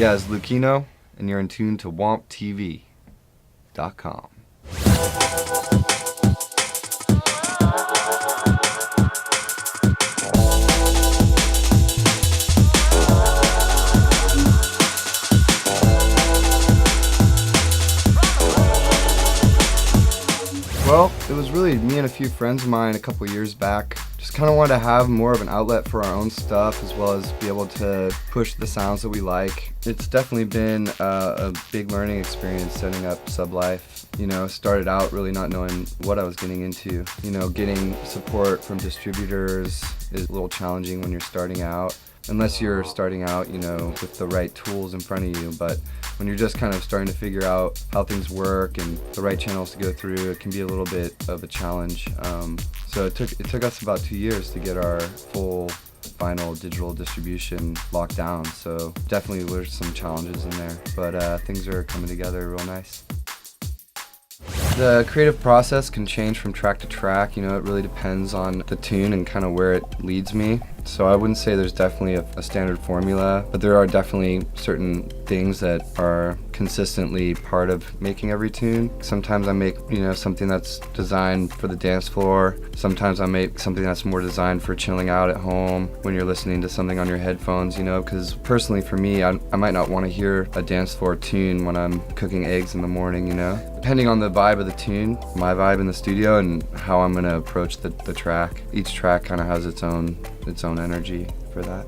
Yeah, it's Lukeino, and you're in tune to WompTV.com. Well, it was really me and a few friends of mine a couple years back. Just kind of wanted to have more of an outlet for our own stuff, as well as be able to push the sounds that we like. It's definitely been a big learning experience setting up Sublife. You know, started out really not knowing what I was getting into. You know, getting support from distributors is a little challenging when you're starting out. Unless you're starting out, you know, with the right tools in front of you. But when you're just kind of starting to figure out how things work and the right channels to go through, it can be a little bit of a challenge. So it took us about 2 years to get our full vinyl digital distribution locked down. So definitely there's some challenges in there, but things are coming together real nice. The creative process can change from track to track. You know, it really depends on the tune and kind of where it leads me. So I wouldn't say there's definitely a standard formula, but there are definitely certain things that are consistently part of making every tune. Sometimes I make, you know, something that's designed for the dance floor. Sometimes I make something that's more designed for chilling out at home when you're listening to something on your headphones, you know, because personally for me, I might not want to hear a dance floor tune when I'm cooking eggs in the morning, you know. Depending on the vibe of the tune, my vibe in the studio, and how I'm going to approach the track. Each track kind of has its own energy for that.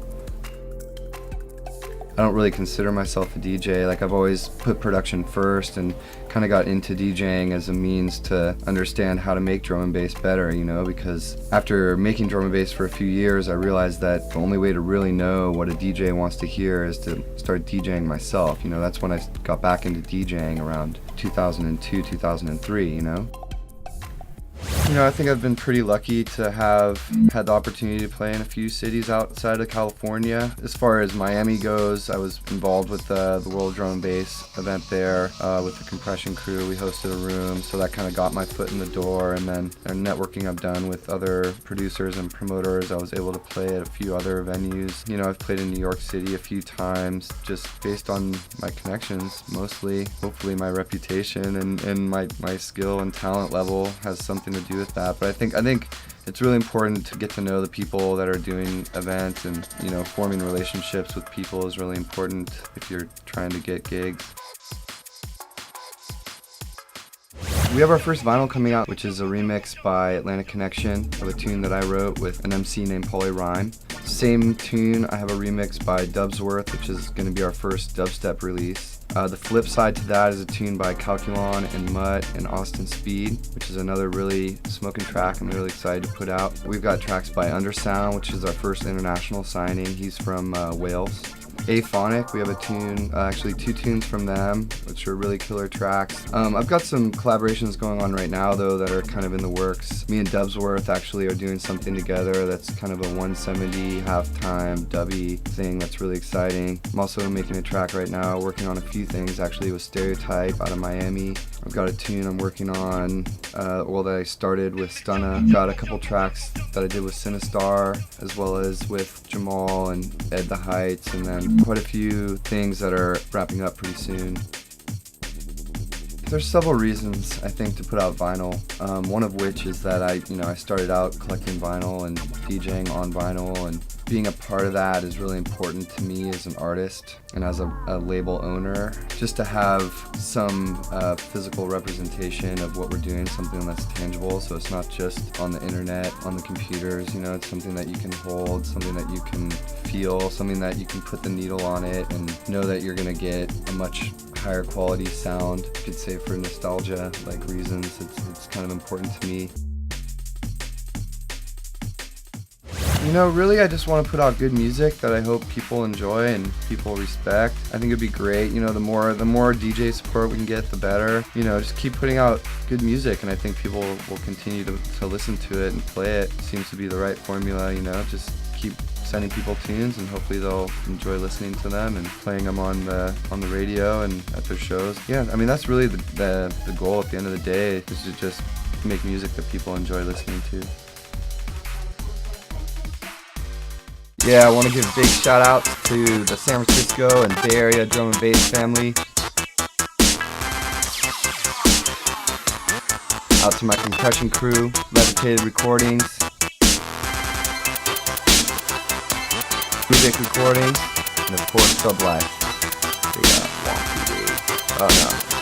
I don't really consider myself a DJ. Like, I've always put production first and kind of got into DJing as a means to understand how to make drum and bass better, you know, because after making drum and bass for a few years, I realized that the only way to really know what a DJ wants to hear is to start DJing myself. You know, that's when I got back into DJing around 2002, 2003, you know. You know, I think I've been pretty lucky to have had the opportunity to play in a few cities outside of California. As far as Miami goes, I was involved with the World Drum and Bass event there with the Compression crew. We hosted a room, so that kind of got my foot in the door. And then the networking I've done with other producers and promoters, I was able to play at a few other venues. You know, I've played in New York City a few times, just based on my connections, mostly. Hopefully my reputation and my skill and talent level has something to do with that. But I think it's really important to get to know the people that are doing events, and, you know, forming relationships with people is really important if you're trying to get gigs. We have our first vinyl coming out, which is a remix by Atlantic Connection of a tune that I wrote with an MC named Pauly Rhyme. Same tune, I have a remix by Dubsworth, which is going to be our first dubstep release. The flip side to that is a tune by Calculon and Mutt and Austin Speed, which is another really smoking track I'm really excited to put out. We've got tracks by Undersound, which is our first international signing. He's from Wales. Aphonic, we have a tune, actually 2 tunes from them, which are really killer tracks. I've got some collaborations going on right now, though, that are kind of in the works. Me and Dubsworth actually are doing something together that's kind of a 170 halftime dubby thing that's really exciting. I'm also making a track right now, working on a few things actually with Stereotype out of Miami. I've got a tune I'm working on, that I started with Stunna. Got a couple tracks that I did with Sinistarr, as well as with Jamal and Ed the Heights, and then quite a few things that are wrapping up pretty soon. There's several reasons, I think, to put out vinyl. One of which is that I started out collecting vinyl and DJing on vinyl, and being a part of that is really important to me as an artist and as a label owner. Just to have some physical representation of what we're doing, something that's tangible, so it's not just on the internet, on the computers, you know, it's something that you can hold, something that you can feel, something that you can put the needle on it and know that you're gonna get a much higher quality sound. You could say for nostalgia reasons, it's kind of important to me. You know, really, I just want to put out good music that I hope people enjoy and people respect. I think it'd be great, you know, the more DJ support we can get, the better. You know, just keep putting out good music, and I think people will continue to listen to it and play it. Seems to be the right formula, you know, just keep sending people tunes and hopefully they'll enjoy listening to them and playing them on the radio and at their shows. Yeah, I mean, that's really the goal at the end of the day, is to just make music that people enjoy listening to. Yeah, I want to give big shout outs to the San Francisco and Bay Area drum and bass family. Out to my compression crew, Levitated Recordings, Sublife Recordings, and of course Sublife. Womp TV. Oh no.